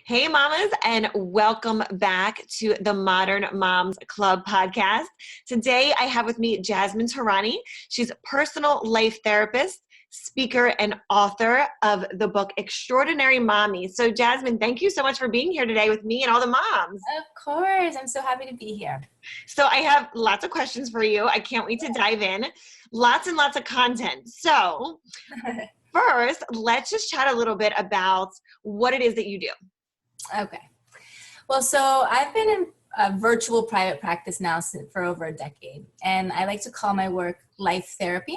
Hey, mamas, and welcome back to the Modern Moms Club podcast. Today, I have with me Jasmin Terrany. She's a personal life therapist, speaker, and author of the book Extraordinary Mommy. So, Jasmin, thank you so much for being here today with me and all the moms. Of course. I'm so happy to be here. So, I have lots of questions for you. I can't wait to dive in. Lots and lots of content. So, first, let's just chat a little bit about what it is that you do. Okay. Well, so I've been in a virtual private practice now for over a decade, and I like to call my work life therapy.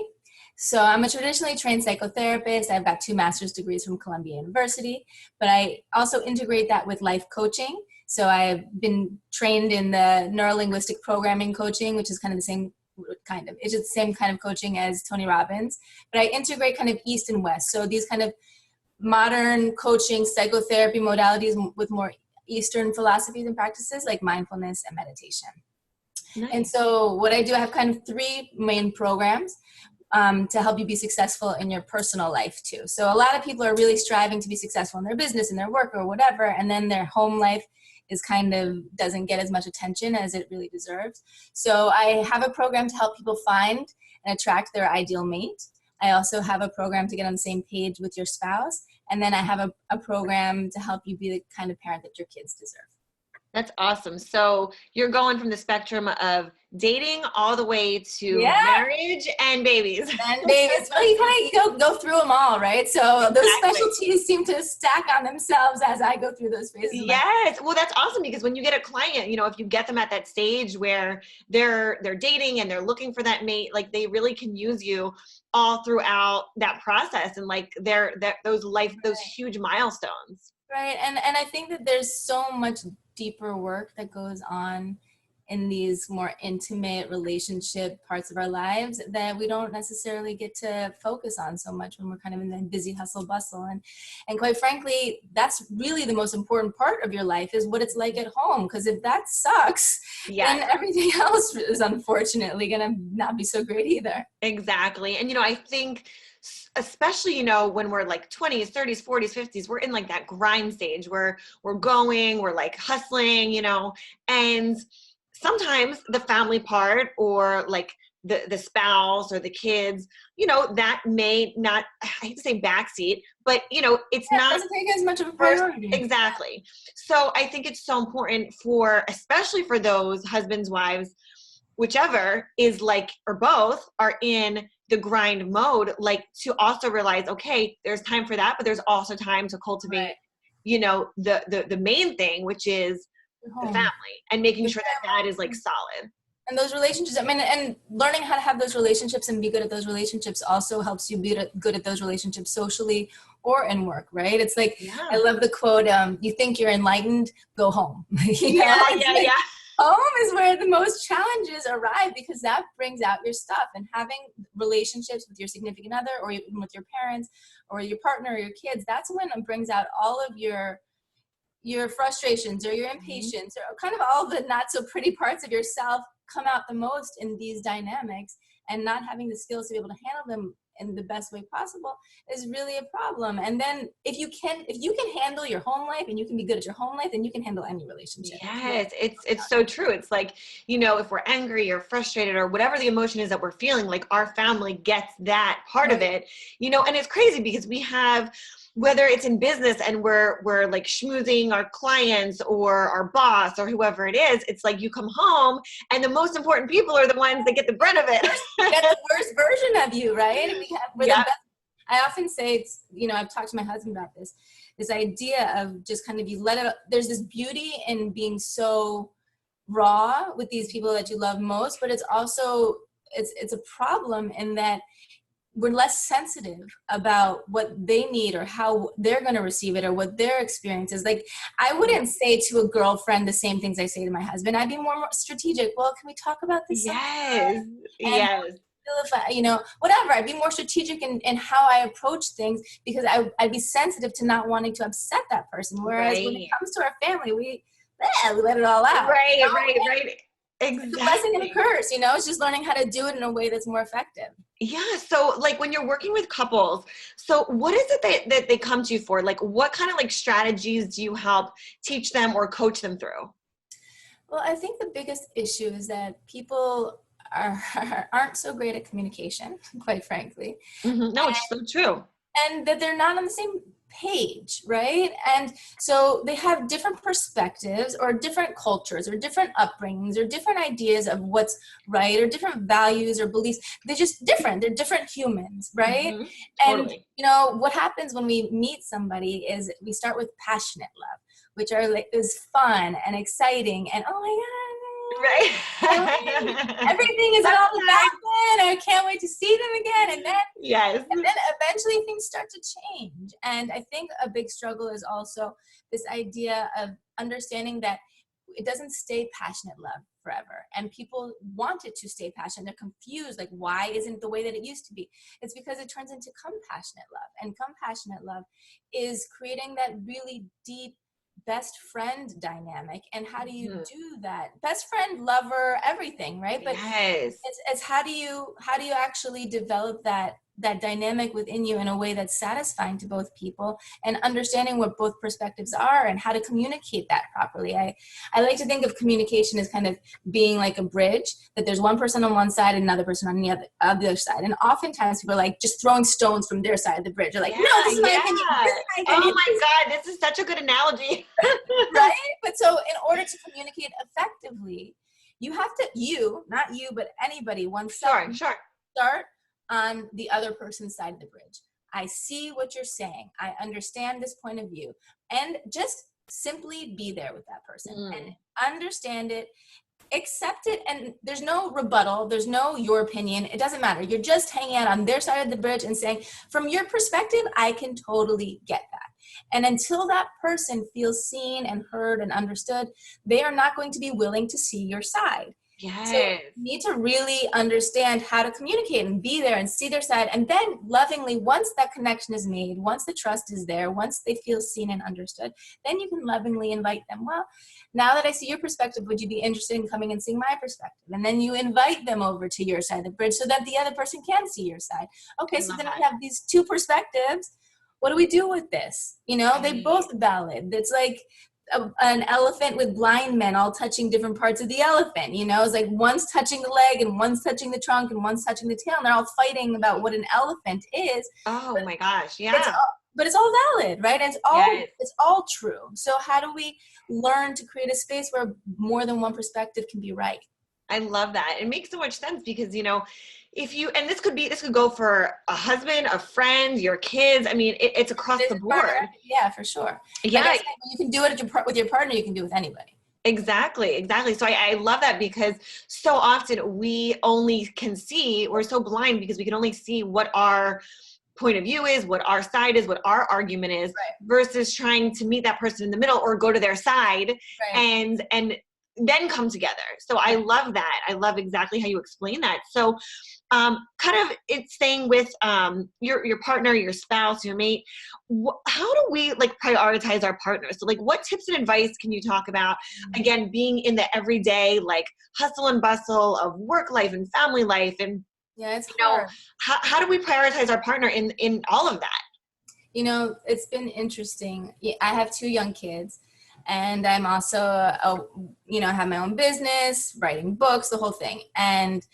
So I'm a traditionally trained psychotherapist. I've got 2 master's degrees from Columbia University, but I also integrate that with life coaching. So I've been trained in the neuro-linguistic programming coaching, which is kind of the same it's the same kind of coaching as Tony Robbins, but I integrate kind of East and West. So these kind of modern coaching psychotherapy modalities with more Eastern philosophies and practices like mindfulness and meditation. Nice. And so what I do, I have kind of 3 main programs to help you be successful in your personal life too. So a lot of people are really striving to be successful in their business, in their work or whatever, and then their home life is kind of doesn't get as much attention as it really deserves. So I have a program to help people find and attract their ideal mate. I also have a program to get on the same page with your spouse. And then I have a program to help you be the kind of parent that your kids deserve. That's awesome. So you're going from the spectrum of dating all the way to marriage and babies. And babies. Well, you kind of go through them all, right? So those specialties seem to stack on themselves as I go through those phases. Yes. Well, that's awesome because when you get a client, if you get them at that stage where they're dating and they're looking for that mate, like they really can use you all throughout that process and like those huge milestones. Right. And I think that there's so much deeper work that goes on in these more intimate relationship parts of our lives that we don't necessarily get to focus on so much when we're kind of in the busy hustle bustle. And quite frankly, that's really the most important part of your life is what it's like at home. Because if that sucks, then everything else is unfortunately going to not be so great either. Exactly. And, I think especially, when we're like 20s, 30s, 40s, 50s, we're in like that grind stage where we're like hustling, and sometimes the family part or like the spouse or the kids, that may not, I hate to say backseat, but it's not. It doesn't take as much of a priority. Exactly. So I think it's so important especially for those husbands, wives, whichever is like, or both are in the grind mode, like to also realize, okay, there's time for that, but there's also time to cultivate, the main thing, which is the family and making sure that is like solid. And those relationships, and learning how to have those relationships and be good at those relationships also helps you be good at those relationships socially or in work, right? It's like, I love the quote, you think you're enlightened, go home. Home is where the most challenges arrive because that brings out your stuff, and having relationships with your significant other or even with your parents or your partner or your kids, that's when it brings out all of your frustrations or your impatience or kind of all the not so pretty parts of yourself come out the most in these dynamics, and not having the skills to be able to handle them in the best way possible is really a problem. And then if you can handle your home life and you can be good at your home life, then you can handle any relationship. Yes, it's so true. It's like, if we're angry or frustrated or whatever the emotion is that we're feeling, like our family gets that part of it, and it's crazy because we have, whether it's in business and we're like schmoozing our clients or our boss or whoever it is, it's like you come home and the most important people are the ones that get the brunt of it. Get the worst version of you, right? I often say, I've talked to my husband about this idea of just kind of there's this beauty in being so raw with these people that you love most, but it's also, it's a problem in that we're less sensitive about what they need or how they're going to receive it or what their experience is. Like, I wouldn't say to a girlfriend the same things I say to my husband. I'd be more strategic. Well, can we talk about this? Yes. Whatever. I'd be more strategic in how I approach things because I'd be sensitive to not wanting to upset that person. Whereas when it comes to our family, we let it all out. Right. It's a blessing and a Exactly. curse, you know, it's just learning how to do it in a way that's more effective. Yeah. So like when you're working with couples, so what is it that they come to you for? Like what kind of like strategies do you help teach them or coach them through? Well, I think the biggest issue is that people aren't so great at communication, quite frankly, No, it's so true. and that they're not on the same page, right? And so they have different perspectives or different cultures or different upbringings or different ideas of what's right or different values or beliefs. They're just different. They're different humans, right? hmm And, Totally. you know, what happens when we meet somebody is we start with passionate love, which are like is fun and exciting and oh my God, Right. everything is all about them. I can't wait to see them again. Yes. And then eventually things start to change. And I think a big struggle is also this idea of understanding that it doesn't stay passionate love forever. And people want it to stay passionate. They're confused, like, why isn't it the way that it used to be? It's because it turns into compassionate love. And compassionate love is creating that really deep best friend dynamic. And how do you do that? Best friend, lover, everything, right? But Yes. it's how do you actually develop that dynamic within you in a way that's satisfying to both people and understanding what both perspectives are and how to communicate that properly. I like to think of communication as kind of being like a bridge, that there's one person on one side and another person on the other side. And oftentimes people are like just throwing stones from their side of the bridge. They're like, Yeah, no, this is my yeah. opinion. This is my Oh opinion. my God, this is such a good analogy. Right? But so in order to communicate effectively, you have to, not you, but anybody, oneself, Sure. start on the other person's side of the bridge. I see what you're saying. I understand this point of view. And just simply be there with that person and understand it, accept it, and there's no rebuttal, there's no your opinion, it doesn't matter. You're just hanging out on their side of the bridge and saying, from your perspective, I can totally get that. And until that person feels seen and heard and understood, they are not going to be willing to see your side. So Yes. you need to really understand how to communicate and be there and see their side. And then lovingly, once that connection is made, once the trust is there, once they feel seen and understood, then you can lovingly invite them. Well, now that I see your perspective, would you be interested in coming and seeing my perspective? And then you invite them over to your side of the bridge so that the other person can see your side. Okay, so then we have these two perspectives. What do we do with this? You know, they both valid. It's like an elephant with blind men all touching different parts of the elephant. You know, it's like one's touching the leg and one's touching the trunk and one's touching the tail, and they're all fighting about what an elephant is. Oh But my gosh, it's yeah. but it's all valid, right? And Yes. it's all true. So how do we learn to create a space where more than one perspective can be right? I love that. It makes so much sense because, you know, if you, and this could go for a husband, a friend, your kids. I mean, it's across the board. Partner, yeah, for sure. Yeah. Like I said, you can do it with your partner, you can do it with anybody. Exactly. So I love that because so often we're so blind because we can only see what our point of view is, what our side is, what our argument is, right, versus trying to meet that person in the middle or go to their side right, and then come together. So I love that. I love exactly how you explain that. So kind of it's staying with your partner, your spouse, your mate. How do we like prioritize our partners? So like what tips and advice can you talk about, again, being in the everyday like hustle and bustle of work life and family life, and yeah, it's you know, hard. how do we prioritize our partner in all of that? You know, it's been interesting. I have 2 young kids, and I'm also have my own business, writing books, the whole thing. And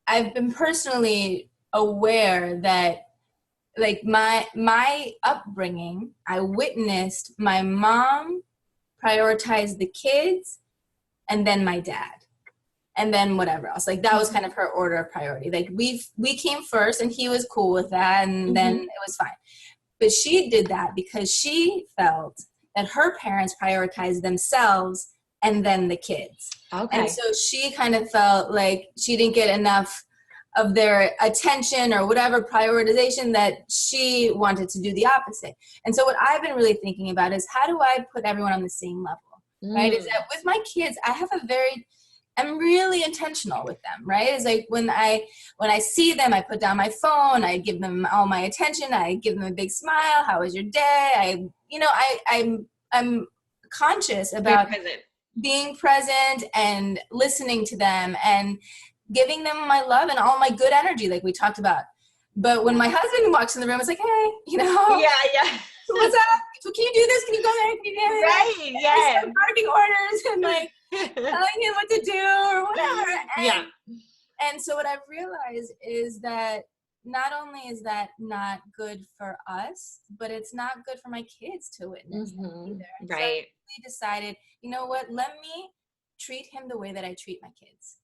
I've been personally aware that like my upbringing, I witnessed my mom prioritize the kids and then my dad and then whatever else. Like that was kind of her order of priority. Like we came first and he was cool with that, and then it was fine. But she did that because she felt that her parents prioritized themselves and then the kids. Okay. And so she kind of felt like she didn't get enough of their attention or whatever prioritization, that she wanted to do the opposite. And so what I've been really thinking about is how do I put everyone on the same level, right? Is that with my kids, I'm really intentional with them, right? It's like when I see them, I put down my phone, I give them all my attention, I give them a big smile. How was your day? I'm conscious about being present and listening to them and giving them my love and all my good energy, like we talked about. But when my husband walks in the room, it's like, hey, Yeah, yeah. what's up? Can you do this? Can you go there? Can you do that? Right, yeah. Start barking orders and like telling him what to do or whatever. Yeah. And so what I've realized is that not only is that not good for us, but it's not good for my kids to witness that either. Right. So I really decided, you know what, let me treat him the way that I treat my kids,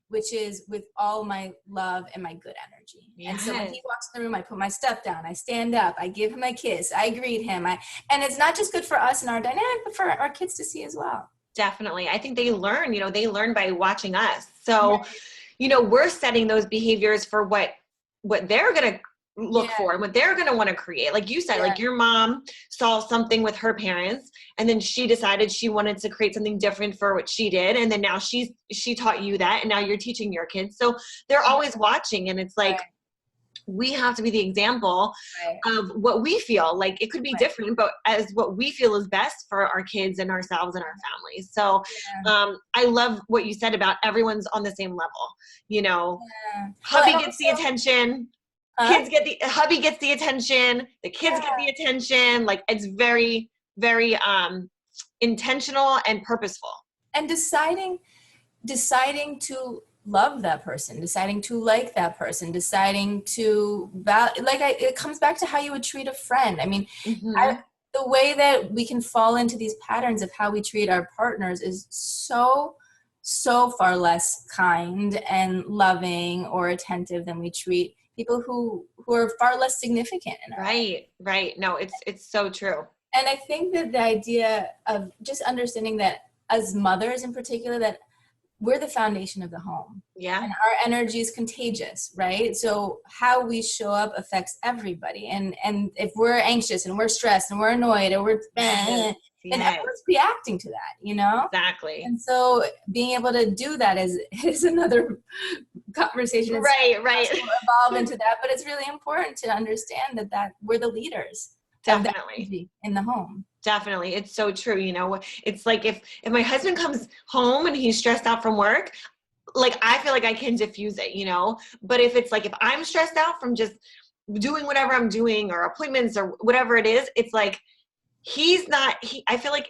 which is with all my love and my good energy. Yes. And so when he walks in the room, I put my stuff down, I stand up, I give him a kiss, I greet him. And it's not just good for us and our dynamic, but for our kids to see as well. Definitely. I think they learn, they learn by watching us. So, we're setting those behaviors for what they're going to look for and what they're going to want to create. Like you said, like your mom saw something with her parents and then she decided she wanted to create something different for what she did. And then now she taught you that, and now you're teaching your kids. So they're always watching, and it's like, we have to be the example of what we feel. Like it could be different, but as what we feel is best for our kids and ourselves and our families. So I love what you said about everyone's on the same level, hubby gets the attention, hubby gets the attention, the kids get the attention. Like it's very, very intentional and purposeful. And deciding to love that person, deciding to like that person, deciding to it comes back to how you would treat a friend. I mean, the way that we can fall into these patterns of how we treat our partners is so far less kind and loving or attentive than we treat people who are far less significant in our life. Right. No, it's so true. And I think that the idea of just understanding that as mothers in particular, that we're the foundation of the home. Yeah. And our energy is contagious, right? So how we show up affects everybody. And if we're anxious and we're stressed and we're annoyed and we're then everyone's reacting to that, Exactly. And so being able to do that is another conversation. Right. Evolve into that. But it's really important to understand that we're the leaders. Definitely. In the home. Definitely. It's so true. It's like if my husband comes home and he's stressed out from work, like I feel like I can diffuse it, but if it's like, if I'm stressed out from just doing whatever I'm doing or appointments or whatever it is, it's like, I feel like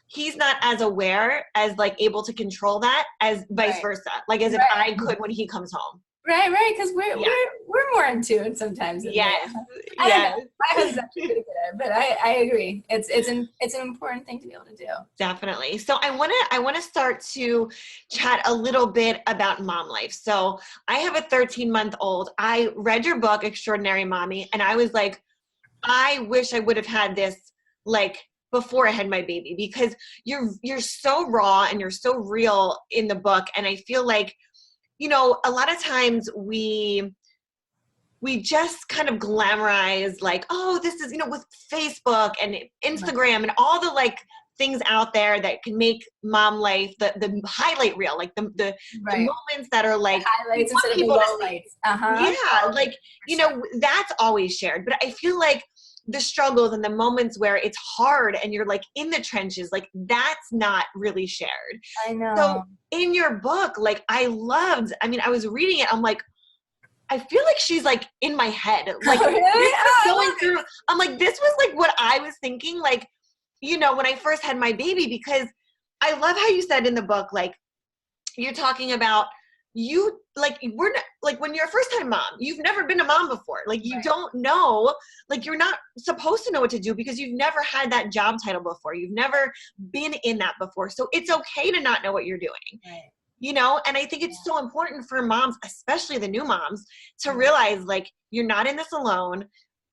he's not as aware as like able to control that as vice versa. Like as if I could when he comes home. Right, because we're more in tune sometimes. Yes. I don't know. My husband's actually pretty good, but I agree. It's an important thing to be able to do. Definitely. So I want to start to chat a little bit about mom life. So I have a 13-month-old. I read your book, Extraordinary Mommy, and I was like, I wish I would have had this like before I had my baby, because you're so raw and you're so real in the book, and I feel like a lot of times we just kind of glamorize like, oh, this is, with Facebook and Instagram and all the like things out there that can make mom life the highlight reel, like the moments that are like the highlights instead of the lowlights. Yeah, like, that's always shared. But I feel like the struggles and the moments where it's hard and you're like in the trenches, like that's not really shared. I know. So in your book, like I was reading it, I'm like, I feel like she's like in my head, like going through, I'm like, this was like what I was thinking, like, when I first had my baby, because I love how you said in the book, like you're talking about we're not, like when you're a first time mom, you've never been a mom before. Like you don't know, like you're not supposed to know what to do because you've never had that job title before. You've never been in that before. So it's okay to not know what you're doing. Right. And I think it's so important for moms, especially the new moms, to realize like, you're not in this alone.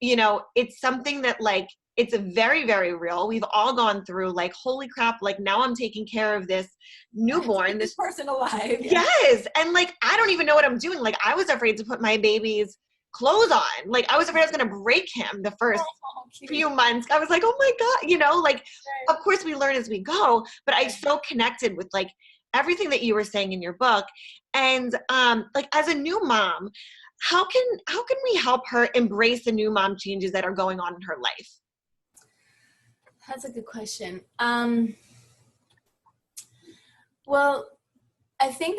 It's something that like, it's very, very real. We've all gone through like, holy crap, like now I'm taking care of this newborn, this person alive. Yes. And like, I don't even know what I'm doing. Like I was afraid to put my baby's clothes on. Like I was afraid I was going to break him the first few months. I was like, oh my God, like, of course we learn as we go, but I so connected with like everything that you were saying in your book. And like as a new mom, how can we help her embrace the new mom changes that are going on in her life? That's a good question. Well, I think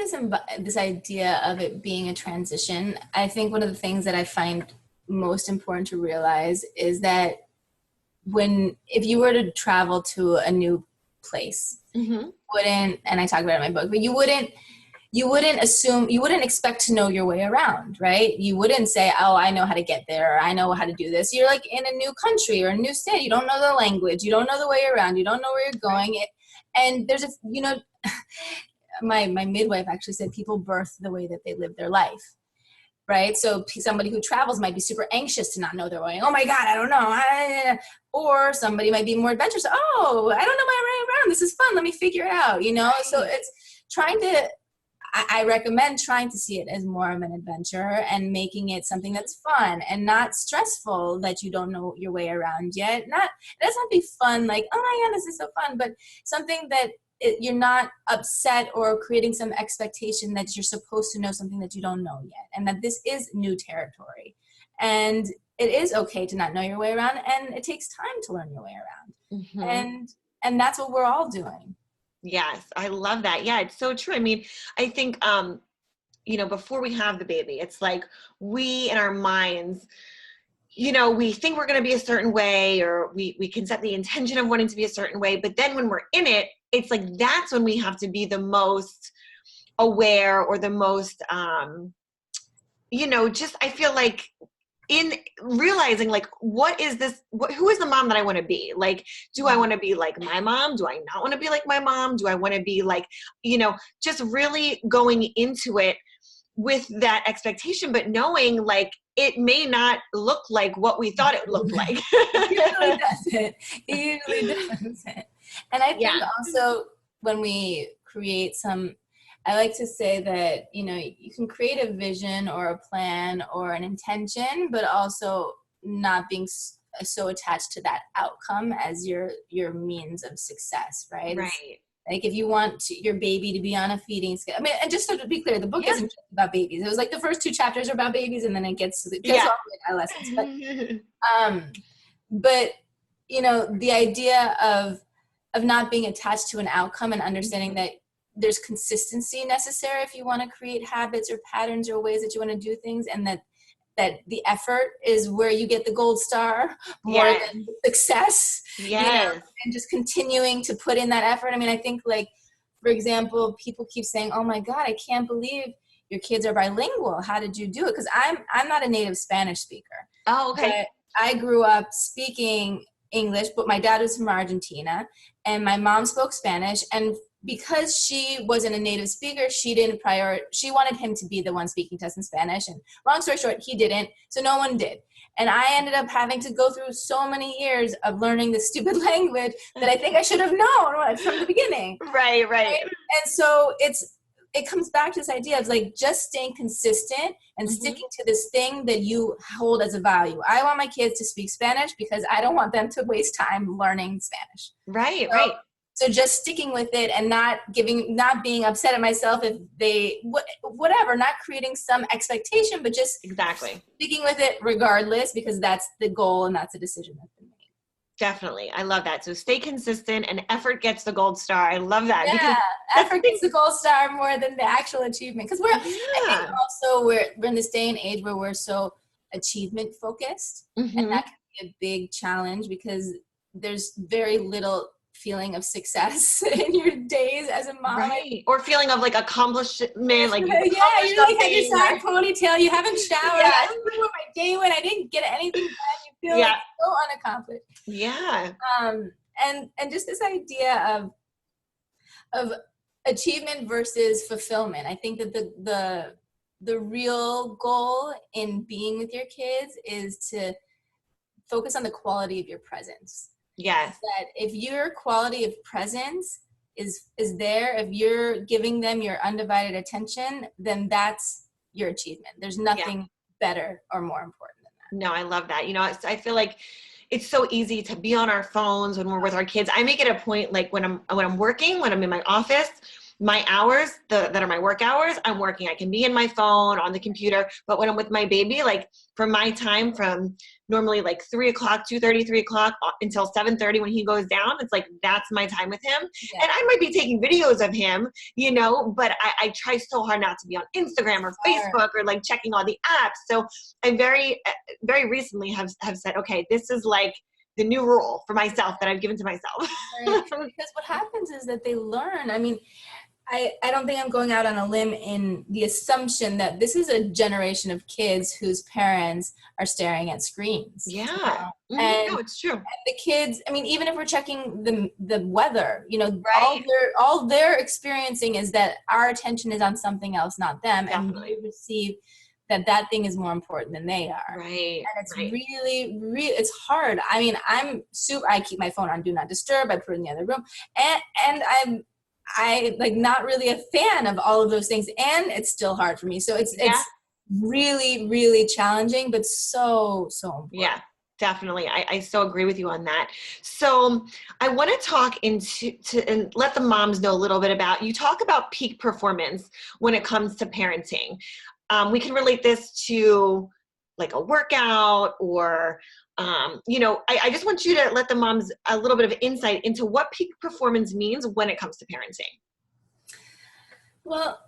this idea of it being a transition, I think one of the things that I find most important to realize is that if you were to travel to a new place, Mm-hmm. wouldn't, and I talk about it in my book, but you wouldn't expect to know your way around, right? You wouldn't say, oh, I know how to get there, or I know how to do this. You're like in a new country or a new state. You don't know the language. You don't know the way around. You don't know where you're going. And there's my midwife actually said people birth the way that they live their life, right? So somebody who travels might be super anxious to not know their way. Oh my God, I don't know. Or somebody might be more adventurous. Oh, I don't know my way around. This is fun. Let me figure it out, So it's trying to, I recommend trying to see it as more of an adventure and making it something that's fun and not stressful that you don't know your way around yet. It doesn't have to be fun, like, oh my God, this is so fun, but something that you're not upset or creating some expectation that you're supposed to know something that you don't know yet, and that this is new territory. And it is okay to not know your way around, and it takes time to learn your way around. Mm-hmm. And that's what we're all doing. Yes, I love that. Yeah, it's so true. I mean, I think, before we have the baby, it's like we in our minds, we think we're going to be a certain way, or we can set the intention of wanting to be a certain way. But then when we're in it, it's like that's when we have to be the most aware, or the most, just I feel like in realizing like, who is the mom that I want to be? Like, do I want to be like my mom? Do I not want to be like my mom? Do I want to be like, just really going into it with that expectation, but knowing like it may not look like what we thought it looked like. It usually doesn't. It usually doesn't. And I think Yeah. also when we create I like to say that, you can create a vision or a plan or an intention, but also not being so attached to that outcome as your means of success, right? Right. Like if you want your baby to be on a feeding scale, I mean, and just so to be clear, the book isn't just about babies. It was like the first 2 chapters are about babies, and then it gets all the way to adolescents. But the idea of not being attached to an outcome and understanding that there's consistency necessary if you want to create habits or patterns or ways that you want to do things, and that the effort is where you get the gold star more than success. Yes. And just continuing to put in that effort. I mean, I think, like, for example, people keep saying, oh my God, I can't believe your kids are bilingual. How did you do it? Because I'm not a native Spanish speaker. Oh, okay. But I grew up speaking English, but my dad was from Argentina and my mom spoke Spanish. And because she wasn't a native speaker, she wanted him to be the one speaking to us in Spanish. And long story short, he didn't. So no one did. And I ended up having to go through so many years of learning this stupid language that I think I should have known from the beginning. Right. And so it comes back to this idea of like just staying consistent and sticking to this thing that you hold as a value. I want my kids to speak Spanish because I don't want them to waste time learning Spanish. Right. So just sticking with it and not being upset at myself if they, whatever, not creating some expectation, but just sticking with it regardless, because that's the goal and that's a decision that's been made. Definitely. I love that. So stay consistent, and effort gets the gold star. I love that. Yeah, effort gets the gold star more than the actual achievement. Because I think also we're in this day and age where we're so achievement focused, and that can be a big challenge because there's very little feeling of success in your days as a mom. Right. Or feeling of like accomplishment, like you like had your side ponytail, you haven't showered, I didn't know what my day went, I didn't get anything done, you feel like so unaccomplished. Yeah. And just this idea of achievement versus fulfillment. I think that the real goal in being with your kids is to focus on the quality of your presence. Yes. That if your quality of presence is there, if you're giving them your undivided attention, then that's your achievement. There's nothing better or more important than that. No, I love that. I feel like it's so easy to be on our phones when we're with our kids. I make it a point, like when I'm working, when I'm in my office, my hours that are my work hours, I'm working. I can be in my phone, on the computer, but when I'm with my baby, like for my time from normally like 3:00, 2:30, 3:00 until 7:30 when he goes down. It's like, that's my time with him. Yeah. And I might be taking videos of him, you know, but I try so hard not to be on Instagram or Facebook or like checking all the apps. So I very recently have said, okay, this is like the new rule for myself that I've given to myself. Right. Because what happens is that they learn. I mean, I don't think I'm going out on a limb in the assumption that this is a generation of kids whose parents are staring at screens. Yeah. You know? Mm-hmm. And no, it's true. the kids, I mean, even if we're checking the weather, you know, Right. all they're experiencing is that our attention is on something else, not them. Definitely. And we receive that thing is more important than they are. Right. And it's right. really, it's hard. I mean, I keep my phone on Do Not Disturb. I put it in the other room. And I like not really a fan of all of those things. And it's still hard for me. So it's really, really challenging, but so important. Yeah. Definitely. I so agree with you on that. So I want to talk and let the moms know a little bit about, you talk about peak performance when it comes to parenting. We can relate this to like a workout or, you know, I just want you to let the moms a little bit of insight into what peak performance means when it comes to parenting. Well,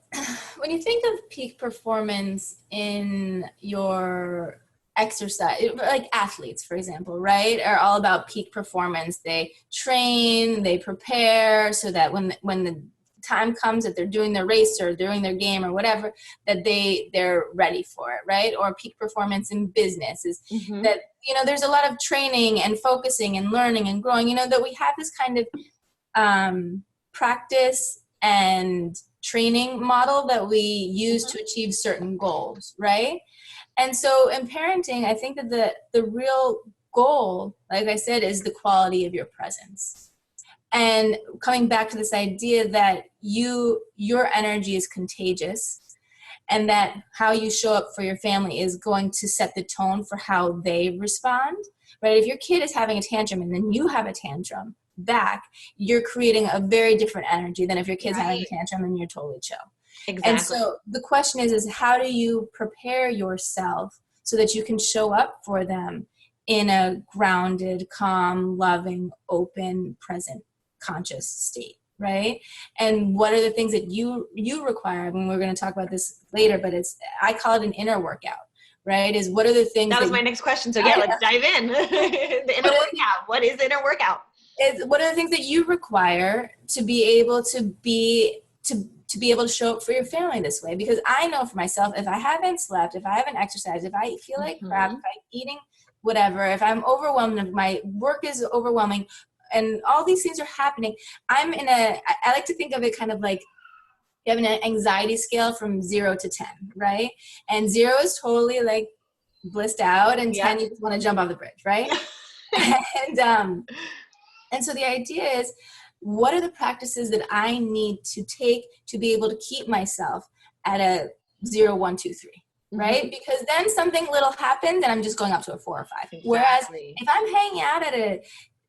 when you think of peak performance in your exercise, like athletes, for example, right, are all about peak performance. They train, they prepare so that when the time comes that they're doing their race or doing their game or whatever, that they're ready for it, right? Or peak performance in business is that, you know, there's a lot of training and focusing and learning and growing, you know, that we have this kind of practice and training model that we use to achieve certain goals, right? And so in parenting, I think that the real goal, like I said, is the quality of your presence. And coming back to this idea that your energy is contagious and that how you show up for your family is going to set the tone for how they respond, right? If your kid is having a tantrum and then you have a tantrum back, you're creating a very different energy than if your kid's having a tantrum and you're totally chill. Exactly. And so the question is how do you prepare yourself so that you can show up for them in a grounded, calm, loving, open, present, conscious state, right? And what are the things that you require? I mean, we're going to talk about this later, but I call it an inner workout, right? Is what are the things that was my next question. So yeah, let's dive in. The inner workout. What is inner workout? What are the things that you require to be able to be able to show up for your family this way? Because I know for myself, if I haven't slept, if I haven't exercised, if I feel like crap, if I'm eating whatever, if I'm overwhelmed, if my work is overwhelming, and all these things are happening, I like to think of it kind of like you have an anxiety scale from 0 to 10, right? And 0 is totally like blissed out, and 10, you just want to jump off the bridge, right? And so the idea is, what are the practices that I need to take to be able to keep myself at a 0, 1, 2, 3, right? Because then something little happened and I'm just going up to a 4 or 5. Exactly. Whereas if I'm hanging out at a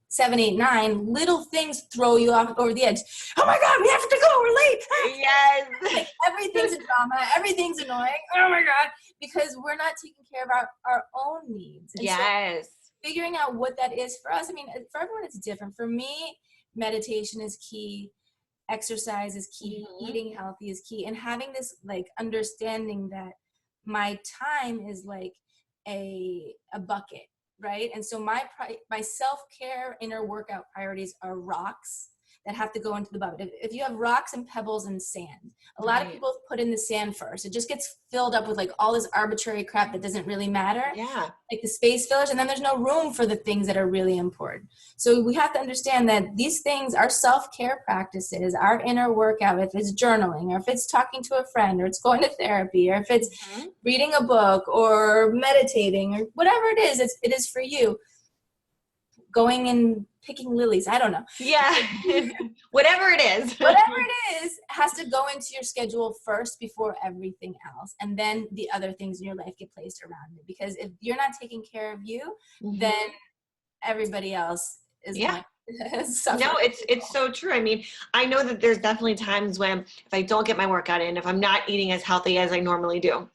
7, 8, 9, little things throw you off over the edge. Oh my God, we have to go, we're late. Yes. Like everything's a drama, everything's annoying. Oh my God, because we're not taking care of our own needs. And so figuring out what that is for us. I mean, for everyone it's different. For me, meditation is key, exercise is key, eating healthy is key, and having this like understanding that my time is like a bucket, right? And so my self-care inner workout priorities are rocks that have to go into the bucket. If you have rocks and pebbles and sand, a lot of people put in the sand first. It just gets filled up with like all this arbitrary crap that doesn't really matter. Yeah. Like the space fillers, and then there's no room for the things that are really important. So we have to understand that these things, our self-care practices, our inner workout, if it's journaling or if it's talking to a friend or it's going to therapy or if it's reading a book or meditating or whatever it is for you. Going and picking lilies, I don't know. Yeah, whatever it is. Whatever it is has to go into your schedule first before everything else. And then the other things in your life get placed around it. Because if you're not taking care of you, then everybody else is going to suffer. No, it's so true. I mean, I know that there's definitely times when if I don't get my workout in, if I'm not eating as healthy as I normally do,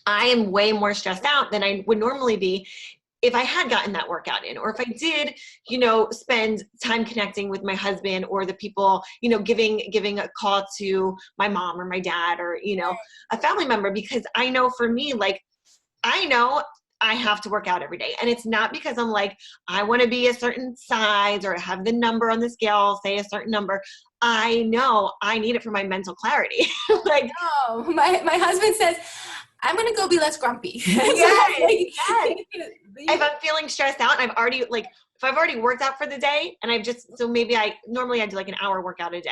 I am way more stressed out than I would normally be if I had gotten that workout in, or if I did, spend time connecting with my husband or the people, giving a call to my mom or my dad or, a family member, because I know for me, like, I know I have to work out every day. And it's not because I'm like, I want to be a certain size or have the number on the scale, say a certain number. I know I need it for my mental clarity. Like, no, my husband says, I'm going to go be less grumpy. Yes, yes. If I'm feeling stressed out and I've already if I've already worked out for the day and maybe normally I do like an hour workout a day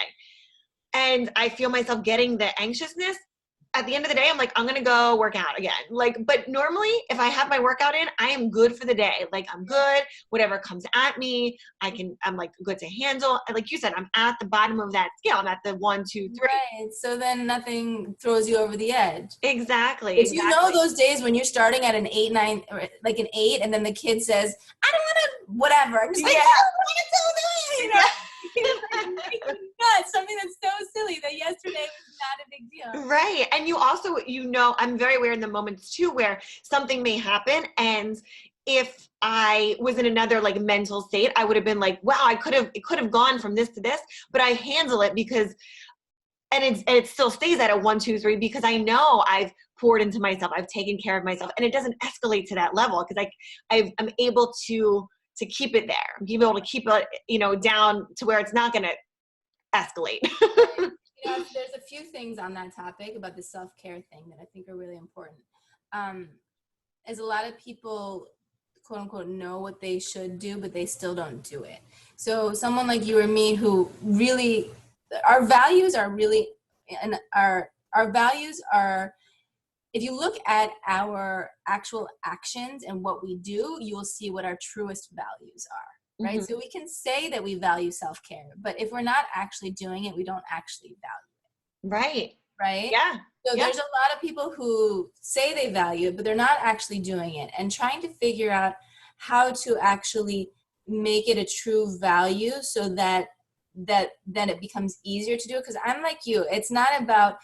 and I feel myself getting the anxiousness, at the end of the day, I'm like, I'm going to go work out again. Like, but normally if I have my workout in, I am good for the day. Like, I'm good, whatever comes at me, I'm like good to handle. And like you said, I'm at the bottom of that scale. I'm at the 1, 2, 3. Right. So then nothing throws you over the edge. Exactly. If you know those days when you're starting at an 8, 9, or like an 8, and then the kid says, I don't want to, whatever. I'm just like, I don't want to do this. Nuts. Something that's so silly that yesterday was not a big deal. Right. And you also, I'm very aware in the moments too where something may happen, and if I was in another like mental state, I would have been like, wow, it could have gone from this to this, but I handle it because and it still stays at a 1, 2, 3 because I know I've poured into myself, I've taken care of myself, and it doesn't escalate to that level because I'm able to keep it there, be able to keep it, down to where it's not going to escalate. There's a few things on that topic about the self-care thing that I think are really important. As a lot of people, quote unquote, know what they should do, but they still don't do it. So someone like you or me who really, our values are really, and our values are, if you look at our actual actions and what we do, you will see what our truest values are, right? Mm-hmm. So we can say that we value self-care, but if we're not actually doing it, we don't actually value it. Right. Right? Yeah. So there's a lot of people who say they value it, but they're not actually doing it, and trying to figure out how to actually make it a true value so that it becomes easier to do it. Because I'm like you, it's not about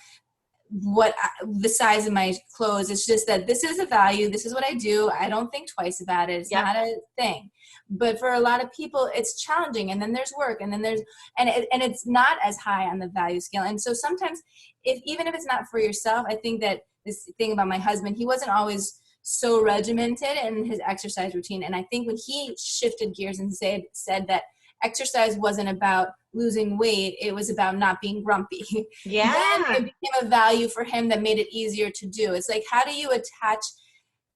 the size of my clothes. It's just that this is a value. This is what I do. I don't think twice about it. It's not a thing. But for a lot of people, it's challenging. And then there's work. And then there's, and it's not as high on the value scale. And so sometimes even if it's not for yourself, I think that this thing about my husband, he wasn't always so regimented in his exercise routine. And I think when he shifted gears and said that exercise wasn't about losing weight, it was about not being grumpy. Yeah. Then it became a value for him that made it easier to do. It's like, how do you attach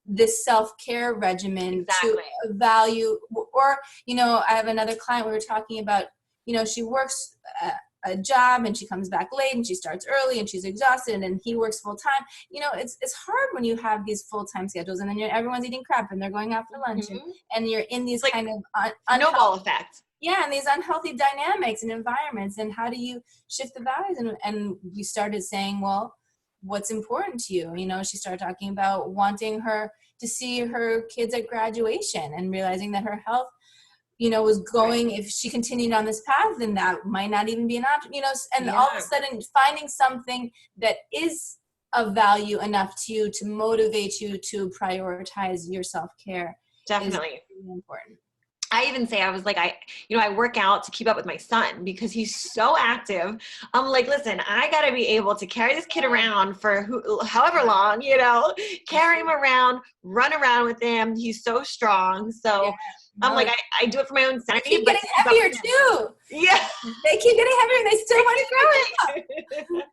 this self-care regimen to a value? Or, I have another client we were talking about, she works a job and she comes back late and she starts early and she's exhausted, and he works full time. It's hard when you have these full-time schedules, and then everyone's eating crap and they're going out for lunch, and you're in these kind of snowball effect. Yeah, and these unhealthy dynamics and environments. And how do you shift the values? And we started saying, well, what's important to you? She started talking about wanting her to see her kids at graduation and realizing that her health, was going, if she continued on this path, then that might not even be an option, and all of a sudden finding something that is of value enough to you to motivate you to prioritize your self-care. Definitely. Is really important. I even say, I was like, I work out to keep up with my son because he's so active. I'm like, listen, I got to be able to carry this kid around for however long, carry him around, run around with him. He's so strong. So I'm like, I do it for my own sanity. They keep getting heavier too. Yeah. They keep getting heavier and they still want to grow it.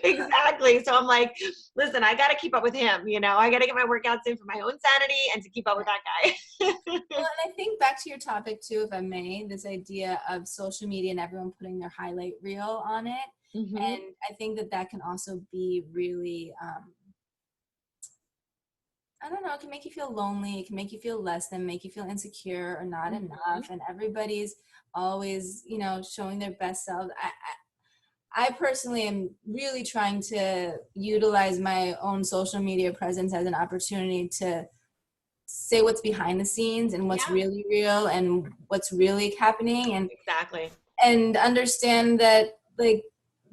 Exactly. So I'm like, listen, I got to keep up with him. I got to get my workouts in for my own sanity and to keep up with that guy. Well, and I think back to your topic too, if I may, this idea of social media and everyone putting their highlight reel on it. Mm-hmm. And I think that can also be really, I don't know, it can make you feel lonely. It can make you feel less than, make you feel insecure or not enough. And everybody's always, showing their best self. I personally am really trying to utilize my own social media presence as an opportunity to say what's behind the scenes and what's really real and what's really happening. And exactly. And understand that, like,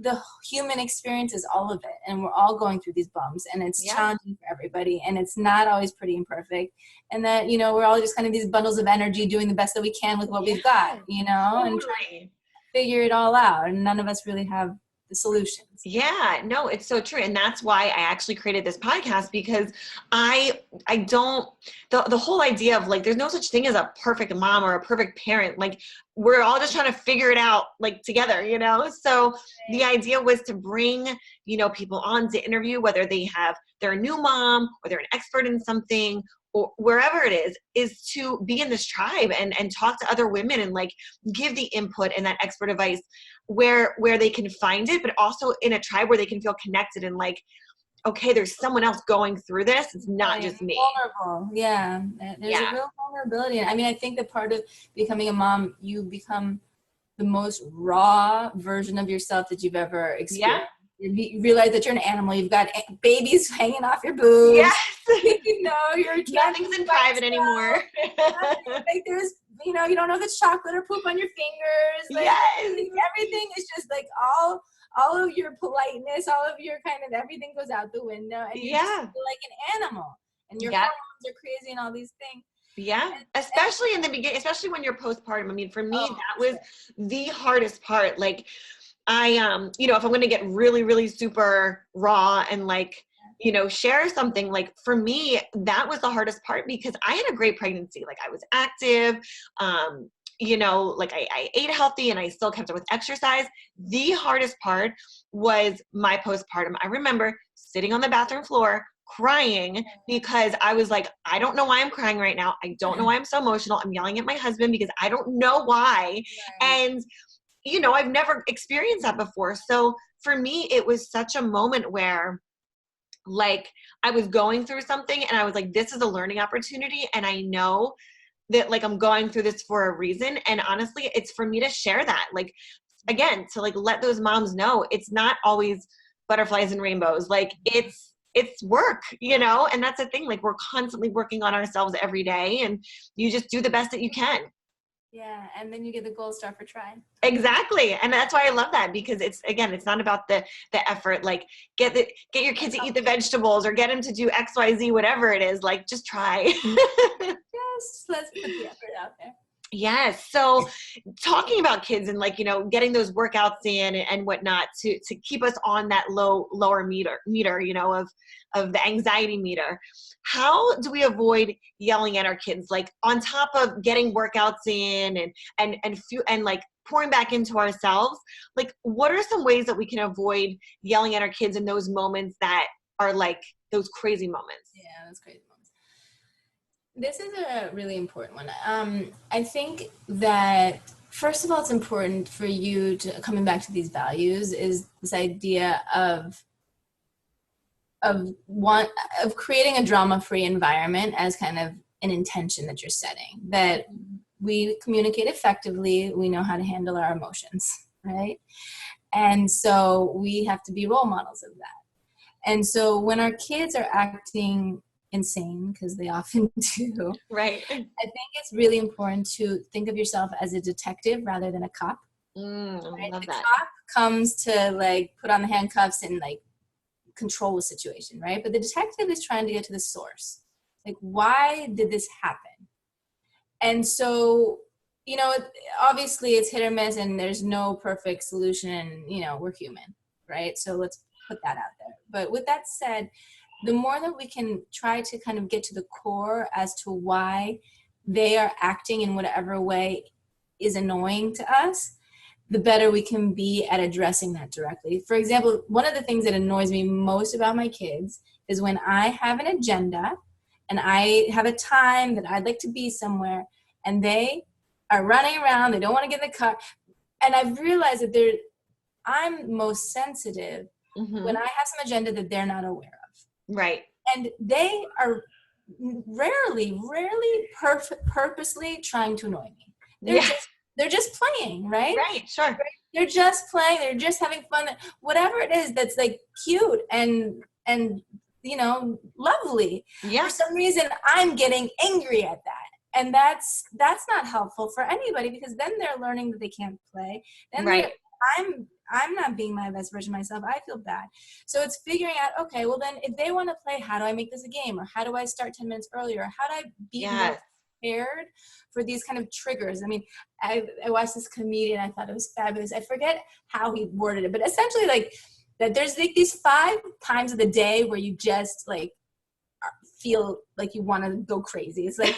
the human experience is all of it, and we're all going through these bumps, and it's challenging for everybody, and it's not always pretty and perfect, and that, you know, we're all just kind of these bundles of energy doing the best that we can with what we've got, you know, and trying to figure it all out, and none of us really have the solutions. Yeah, no, it's so true. And that's why I actually created this podcast, because I don't, the whole idea of like, there's no such thing as a perfect mom or a perfect parent. Like, we're all just trying to figure it out like together, you know? So the idea was to bring, you know, people on to interview, whether they're a new mom or they're an expert in something, or wherever it is to be in this tribe and talk to other women and like give the input and that expert advice where they can find it, but also in a tribe where they can feel connected and like, okay, there's someone else going through this. It's not just me. Vulnerable. Yeah. There's a real vulnerability. I mean, I think that part of becoming a mom, you become the most raw version of yourself that you've ever experienced. You realize that you're an animal. You've got babies hanging off your boobs. Yes. You know, nothing's in private anymore. Like there's, you know, you don't know if it's chocolate or poop on your fingers. Like, everything is just like all of your politeness, all of your kind of everything goes out the window, and you just feel like an animal, and your hormones are crazy and all these things. Yeah, especially in the beginning, especially when you're postpartum. I mean, for me, that was the hardest part. Like, I, you know, if I'm going to get really, really super raw and like, you know, share something, like for me, that was the hardest part, because I had a great pregnancy. Like, I was active, you know, like I ate healthy and I still kept up with exercise. The hardest part was my postpartum. I remember sitting on the bathroom floor crying because I was like, I don't know why I'm crying right now. I don't know why I'm so emotional. I'm yelling at my husband because I don't know why. And, you know, I've never experienced that before. So for me, it was such a moment where like I was going through something and I was like, this is a learning opportunity. And I know that like I'm going through this for a reason. And honestly, it's for me to share that. Like, again, to like let those moms know it's not always butterflies and rainbows. Like it's work, you know, and that's the thing. Like, we're constantly working on ourselves every day, and you just do the best that you can. Yeah, and then you get the gold star for trying. Exactly. And that's why I love that, because it's, again, it's not about the effort. Like, get your kids to eat the vegetables or get them to do XYZ, whatever it is. Like, just try. Yes, let's put the effort out there. Yes. So talking about kids and like, you know, getting those workouts in and whatnot to keep us on that lower meter, you know, of the anxiety meter. How do we avoid yelling at our kids? Like, on top of getting workouts in and like pouring back into ourselves, like, what are some ways that we can avoid yelling at our kids in those moments that are like those crazy moments? Yeah, those crazy moments. This is a really important one. I think that, first of all, it's important for you to, coming back to these values, is this idea of creating a drama-free environment as kind of an intention that you're setting, that we communicate effectively, we know how to handle our emotions, right? And so we have to be role models of that. And so when our kids are acting insane, because they often do, right, I think it's really important to think of yourself as a detective rather than a cop. I Right? love The that. cop comes to like put on the handcuffs and like control the situation, right? But the detective is trying to get to the source. Like, why did this happen? And so, you know, obviously it's hit or miss and there's no perfect solution, and, you know, we're human, right? So let's put that out there. But with that said, the more that we can try to kind of get to the core as to why they are acting in whatever way is annoying to us, the better we can be at addressing that directly. For example, one of the things that annoys me most about my kids is when I have an agenda and I have a time that I'd like to be somewhere and they are running around, they don't want to get in the car. And I've realized that I'm most sensitive when I have some agenda that they're not aware of. Right. And they are rarely purposely trying to annoy me. They're just playing, right? Right, sure. They're just playing, they're just having fun. Whatever it is that's like cute and you know, lovely. Yeah. For some reason I'm getting angry at that. And that's not helpful for anybody, because then they're learning that they can't play. Then right. I'm not being my best version of myself. I feel bad. So it's figuring out, okay, well then if they want to play, how do I make this a game? Or how do I start 10 minutes earlier? How do I be more prepared for these kind of triggers? I mean, I watched this comedian. I thought it was fabulous. I forget how he worded it, but essentially like that there's like these 5 times of the day where you just like feel like you want to go crazy. It's like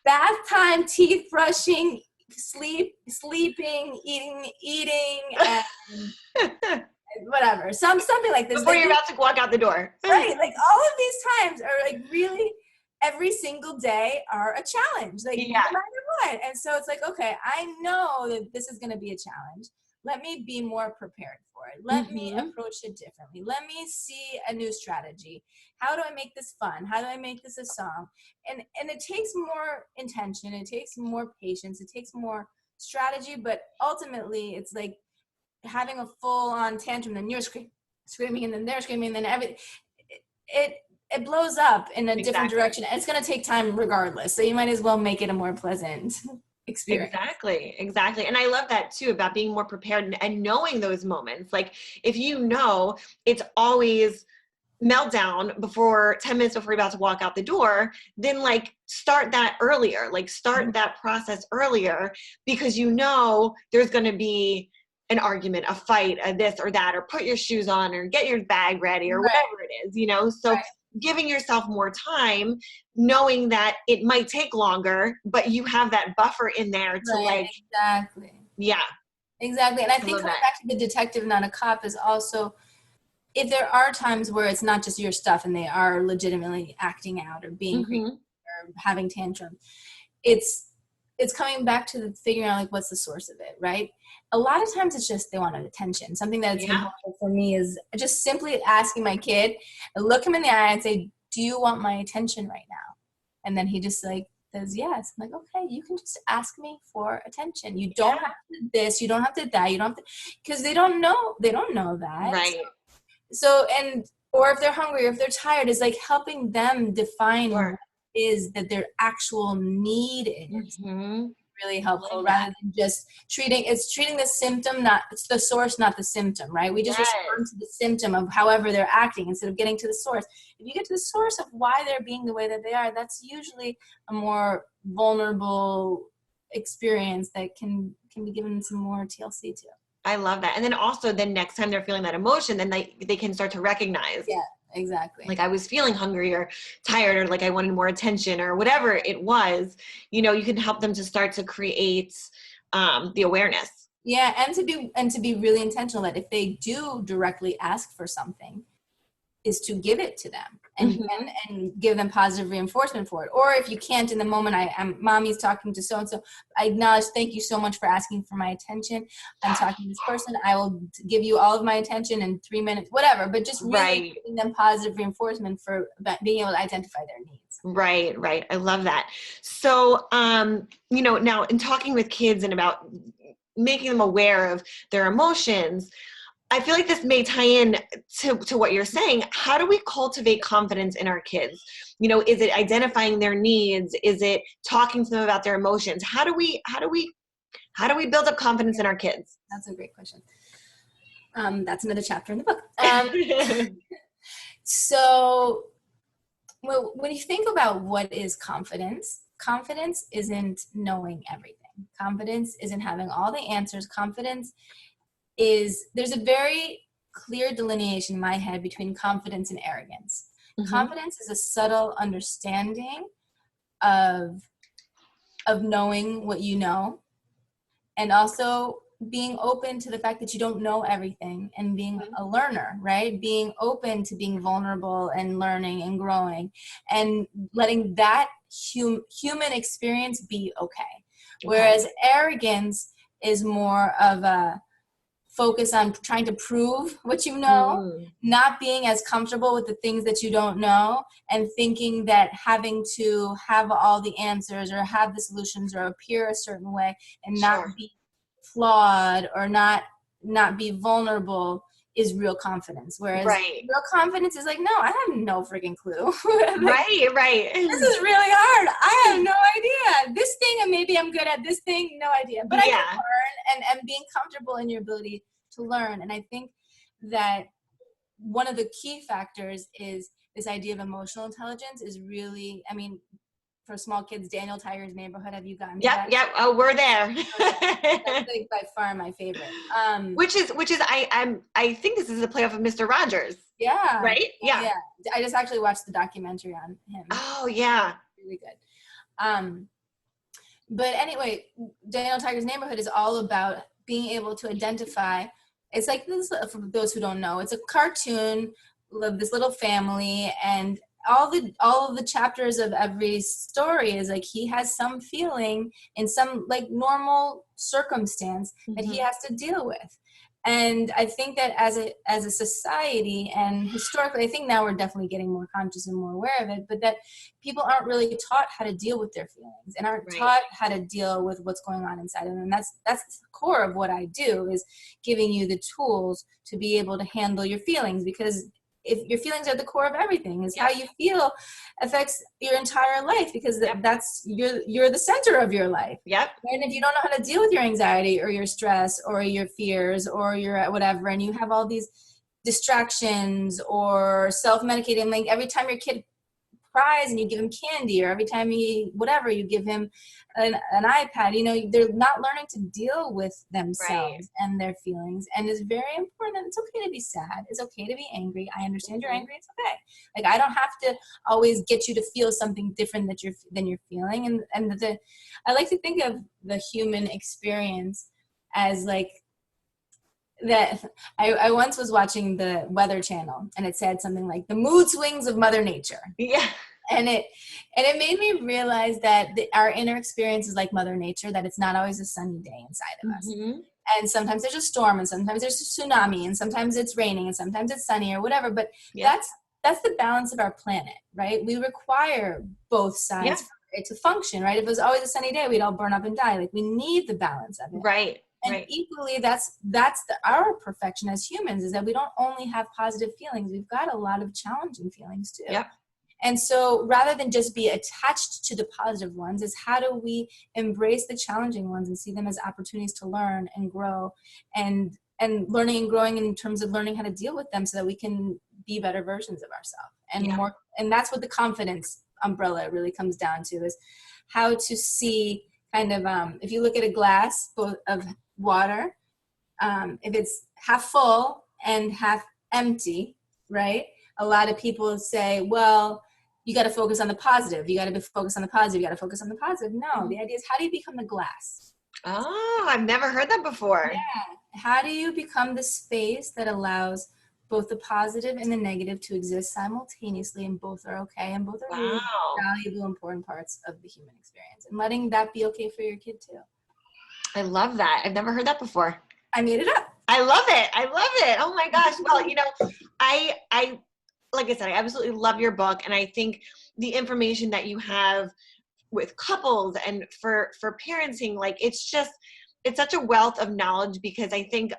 bath time, teeth brushing, sleeping, eating, and whatever. Something like this. Before you're about to walk out the door. Right. Like all of these times are like really every single day are a challenge. Like no matter what. And so it's like, okay, I know that this is going to be a challenge. Let me be more prepared for it. Let me approach it differently. Let me see a new strategy. How do I make this fun? How do I make this a song? And it takes more intention. It takes more patience. It takes more strategy. But ultimately, it's like having a full-on tantrum. Then you're screaming, and then they're screaming, and then it blows up in a different direction. And it's going to take time regardless. So you might as well make it a more pleasant experience. Exactly. And I love that too, about being more prepared and knowing those moments. Like if you know it's always meltdown before 10 minutes before you're about to walk out the door, then like start that earlier, like start that process earlier, because you know there's going to be an argument, a fight, a this or that, or put your shoes on or get your bag ready or whatever it is, you know? So giving yourself more time, knowing that it might take longer, but you have that buffer in there to Exactly. And I think coming back to the detective, not a cop, is also, if there are times where it's not just your stuff and they are legitimately acting out or being crazy or having tantrums, it's coming back to figuring out like what's the source of it, right? A lot of times it's just they want attention. Something that's been helpful for me is just simply asking my kid, look him in the eye and say, do you want my attention right now? And then he just like says yes. I'm like, okay, you can just ask me for attention. You don't have to this, you don't have to that, you don't have to, because they don't know that. Right. So, or if they're hungry, or if they're tired, is like helping them define what is that their actual need is. Really helpful, rather than just treating the symptom, not it's the source, not the symptom, right? We just respond to the symptom of however they're acting instead of getting to the source. If you get to the source of why they're being the way that they are, that's usually a more vulnerable experience that can be given some more TLC to. I love that. And then also the next time they're feeling that emotion, then they can start to recognize. Yeah, exactly. Like I was feeling hungry or tired, or like I wanted more attention or whatever it was, you know, you can help them to start to create the awareness. Yeah. And to be really intentional that if they do directly ask for something, is to give it to them and give them positive reinforcement for it. Or if you can't in the moment, mommy's talking to so-and-so, I acknowledge, thank you so much for asking for my attention. I'm talking to this person. I will give you all of my attention in 3 minutes, whatever, but just really giving them positive reinforcement for being able to identify their needs. Right. I love that. So, you know, now in talking with kids and about making them aware of their emotions, I feel like this may tie in to what you're saying. How do we cultivate confidence in our kids? You know, is it identifying their needs? Is it talking to them about their emotions? How do we build up confidence in our kids? That's a great question. That's another chapter in the book. So, well, when you think about what is confidence isn't knowing everything. Confidence isn't having all the answers. Confidence is, there's a very clear delineation in my head between confidence and arrogance. Confidence is a subtle understanding of knowing what you know, and also being open to the fact that you don't know everything, and being a learner, right? Being open to being vulnerable and learning and growing, and letting that human experience be okay. Whereas arrogance is more of a focus on trying to prove what you know, not being as comfortable with the things that you don't know, and thinking that having to have all the answers or have the solutions or appear a certain way and not be flawed or not be vulnerable is real confidence. Whereas Right. real confidence is like, no, I have no freaking clue. Like, Right. this is really hard. I have no idea. This thing, and maybe I'm good at this thing, no idea. But I can Yeah. learn, and being comfortable in your ability to learn. And I think that one of the key factors is this idea of emotional intelligence is really, I mean, for small kids, Daniel Tiger's Neighborhood, have you gotten to Yep. that? Yep. Oh, we're there. That's like by far my favorite. Which is I think this is a playoff of Mr. Rogers. Yeah. Right? Yeah. Yeah. I just actually watched the documentary on him. Oh yeah. Really good. But anyway, Daniel Tiger's Neighborhood is all about being able to identify. It's like this, for those who don't know, it's a cartoon of this little family, and all of the chapters of every story is like he has some feeling in some like normal circumstance that he has to deal with. And I think that as a society, and historically, I think now we're definitely getting more conscious and more aware of it, but that people aren't really taught how to deal with their feelings and aren't taught how to deal with what's going on inside of them. And that's the core of what I do, is giving you the tools to be able to handle your feelings, because if your feelings are the core of everything, is how you feel affects your entire life, because that's you're the center of your life. Yep. And if you don't know how to deal with your anxiety or your stress or your fears or your whatever, and you have all these distractions or self-medicating, like every time your kid cries and you give him candy, or every time you give him an iPad, they're not learning to deal with themselves and their feelings. And it's very important that it's okay to be sad, it's okay to be angry. I understand you're angry, it's okay. Like, I don't have to always get you to feel something different than you're feeling. And I like to think of the human experience as like that. I once was watching the Weather Channel, and it said something like the mood swings of Mother Nature. Yeah. And it made me realize that our inner experience is like Mother Nature, that it's not always a sunny day inside of us. And sometimes there's a storm, and sometimes there's a tsunami, and sometimes it's raining, and sometimes it's sunny or whatever. But that's the balance of our planet, right? We require both sides for it to function, right? If it was always a sunny day, we'd all burn up and die. Like, we need the balance of it. Right. And equally, that's our perfection as humans, is that we don't only have positive feelings. We've got a lot of challenging feelings too. Yep. And so rather than just be attached to the positive ones, is how do we embrace the challenging ones and see them as opportunities to learn and grow, and learning and growing in terms of learning how to deal with them, so that we can be better versions of ourselves and more. And that's what the confidence umbrella really comes down to, is how to see kind of, if you look at a glass of water, if it's half full and half empty, right? A lot of people say, well, you got to focus on the positive. You got to focus on the positive. You got to focus on the positive. No, the idea is, how do you become the glass? Oh, I've never heard that before. Yeah. How do you become the space that allows both the positive and the negative to exist simultaneously, and both are okay, and both are really valuable, important parts of the human experience, and letting that be okay for your kid too. I love that. I've never heard that before. I made it up. I love it. I love it. Oh my gosh. Well, I like I said, I absolutely love your book, and I think the information that you have with couples and for parenting, like, it's such a wealth of knowledge, because I think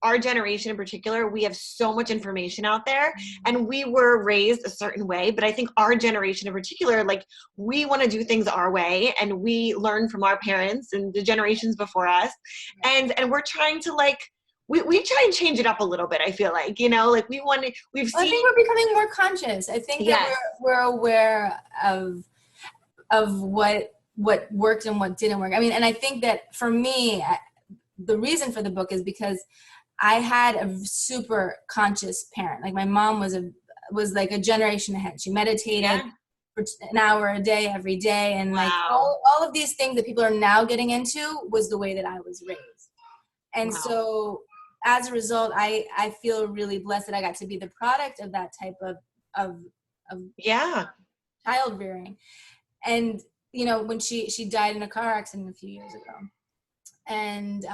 our generation in particular, we have so much information out there, and we were raised a certain way, but I think our generation in particular, like, we want to do things our way, and we learn from our parents and the generations before us, and we're trying to, like, we try and change it up a little bit. I feel like, like we've seen. I think we're becoming more conscious. I think that we're aware of what worked and what didn't work. I mean, and I think that for me, the reason for the book is because I had a super conscious parent. Like, my mom was like a generation ahead. She meditated for an hour a day every day, and like all of these things that people are now getting into was the way that I was raised. And so as a result, I feel really blessed that I got to be the product of that type of child rearing. And when she died in a car accident a few years ago, and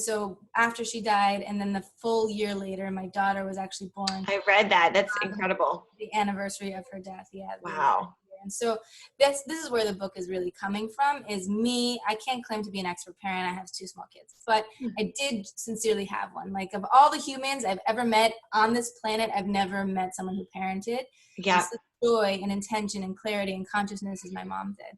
so after she died, and then the full year later, my daughter was actually born. I read that. That's incredible. The anniversary of her death. Yeah. Wow. And so this is where the book is really coming from, is me. I can't claim to be an expert parent. I have 2 small kids, but I did sincerely have one. Like, of all the humans I've ever met on this planet, I've never met someone who parented Yeah. with such joy and intention and clarity and consciousness as my mom did.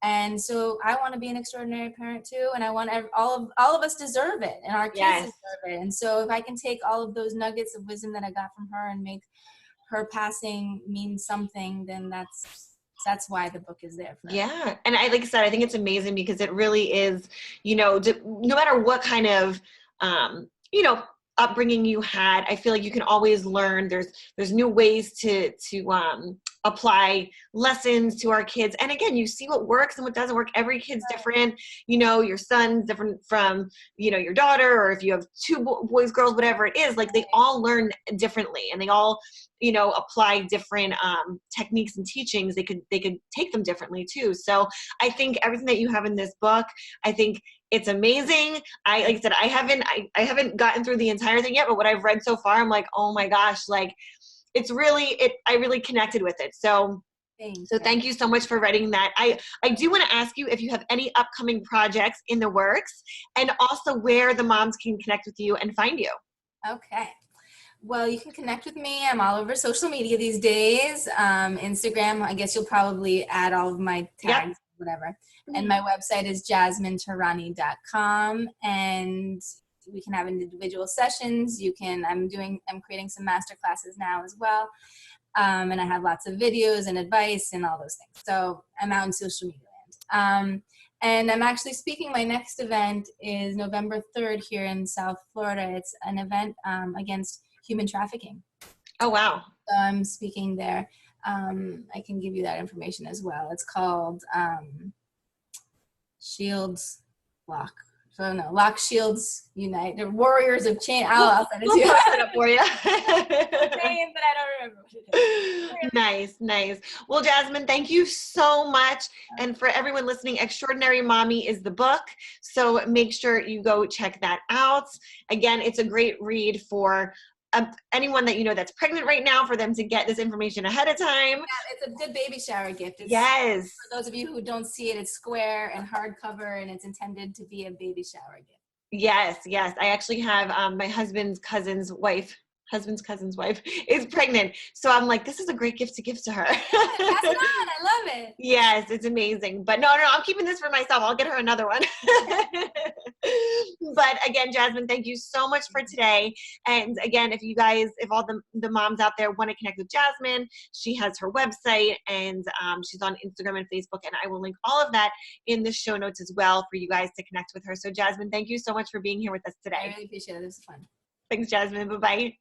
And so I want to be an extraordinary parent too, and I want all of us deserve it, and our kids deserve it. And so if I can take all of those nuggets of wisdom that I got from her and make her passing mean something, then that's why the book is there for her. Yeah. And like I said, I think it's amazing because it really is, no matter what kind of, upbringing you had, I feel like you can always learn. There's new ways to apply lessons to our kids. And again, you see what works and what doesn't work. Every kid's different. Your son's different from, your daughter, or if you have 2 boys, girls, whatever it is, like they all learn differently, and they all, apply different techniques and teachings. They could take them differently too. So I think everything that you have in this book, I think it's amazing. Like I said, I haven't gotten through the entire thing yet, but what I've read so far, I'm like, oh my gosh, like I really connected with it. So thank you so much for writing that. I do want to ask you if you have any upcoming projects in the works, and also where the moms can connect with you and find you. Okay. Well, you can connect with me. I'm all over social media these days. Instagram, I guess you'll probably add all of my tags, whatever. And my website is jasminterrany.com, and we can have individual sessions. I'm creating some master classes now as well. And I have lots of videos and advice and all those things. So I'm out in social media land. And I'm actually speaking. My next event is November 3rd here in South Florida. It's an event against human trafficking. Oh, wow. So I'm speaking there. I can give you that information as well. It's called Shields Lock. So no, Lock Shields Unite. The Warriors of Change. I'll send it to you. We'll post it up for you. Saying, but I don't remember what it is. Nice. Well, Jasmin, thank you so much. And for everyone listening, Extraordinary Mommy is the book. So make sure you go check that out. Again, it's a great read for anyone that that's pregnant right now, for them to get this information ahead of time. Yeah, it's a good baby shower gift. Yes. For those of you who don't see it, it's square and hardcover, and it's intended to be a baby shower gift. Yes. I actually have my husband's cousin's wife is pregnant. So I'm like, this is a great gift to give to her. Pass it on. I love it. Yes, it's amazing. But no, I'm keeping this for myself. I'll get her another one. But again, Jasmin, thank you so much for today. And again, if all the moms out there want to connect with Jasmin, she has her website, and she's on Instagram and Facebook, and I will link all of that in the show notes as well for you guys to connect with her. So Jasmin, thank you so much for being here with us today. I really appreciate it. This was fun. Thanks, Jasmin. Bye-bye.